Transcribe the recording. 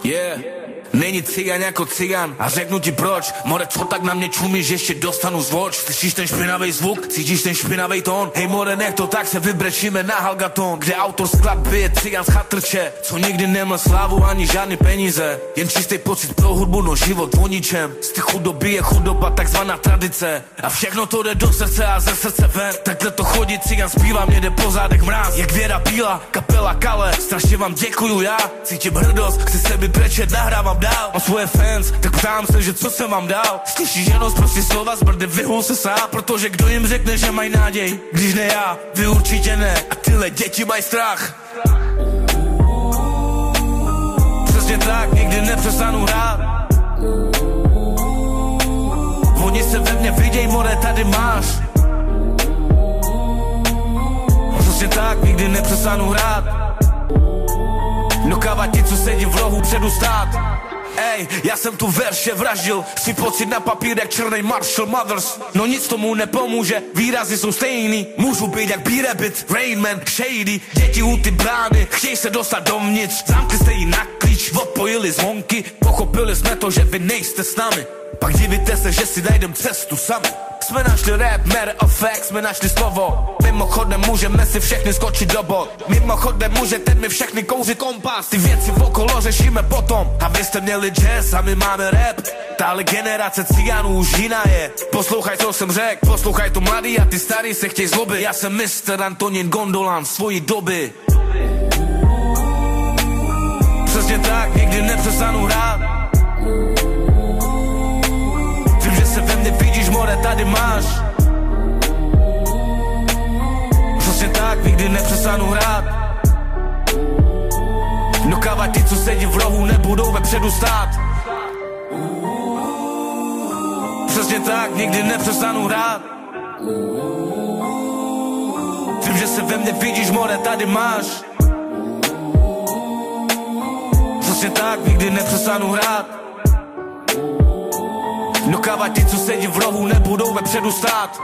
Yeah. Není cigáň jako cigán a řeknu ti proč. More, co tak na mě čumíš, ještě dostanu zvoč. Slyšíš ten špinavý zvuk, cítíš ten špinavý tón. Hej more, nech to tak, se vybrečíme na Halgaton, kde autor skladby je cigán z chatrče, co nikdy neměl slávu ani žádný peníze, jen čistý pocit pro hudbu, no život o ničem. Z té chudoby je chudoba, takzvaná tradice, a všechno to jde do srdce a ze srdce ven. Takhle to chodí, cigán zpívá, mě jde po zádech mráz. Jak Věra Bílá, kapela Kale, strašně vám děkuju já. Cítím hrdost, chci se vybrečet, nahrávám dál. Mám svoje fans, tak ptám se, že co jsem vám dal. Slyšíš jenom prostě slova z brdy, vyhul se sám. Protože kdo jim řekne, že mají náděj, když ne já, vy určitě ne. A tyhle děti mají strach. Přesně tak, nikdy nepřestanu hrát. Oni se ve mně viděj, more, tady máš. Přesně tak, nikdy nepřestanu hrát. Nokávat ti, co sedí v rohu, předu stát. Ej, já jsem tu verše vraždil, si pocit na papír jak černej Marshall Mathers. No nic tomu nepomůže, výrazy jsou stejný. Můžu být jak B-Rabbit, Rainman, Shady. Děti u ty brány, chtějí se dostat dovnitř. Zamkli jste jí na klíč, odpojili zvonky. Pochopili jsme to, že vy nejste s námi. Pak divíte se, že si najdem cestu sami. Jsme našli rap, matter of fact, jsme našli slovo. Mimochodem můžeme si všechny skočit do bod. Mimochodem můžete mi všechny kouřit kompas. Ty věci okolo řešíme potom. A vy jste měli jazz a my máme rap. Tahle generace cigánů už jiná je. Poslouchaj, co jsem řekl, poslouchaj to mladý a ty starý se chtěj zlobit. Já jsem Mr. Antonín Gondolan svojí doby. Přesně tak, nikdy nepřestanu hrát. Vím, že se ve mně vidíš, more, tady máš. Přesně tak, nikdy nepřestanu hrát. Nokávat ty, co sedí v rohu, nebudou vepředu stát. Přesně tak, nikdy nepřestanu hrát. Vím, že se ve mně vidíš, more, tady máš. Přesně tak, nikdy nepřestanu hrát. Nokávat ty, co sedí v rohu, nebudou vepředu stát.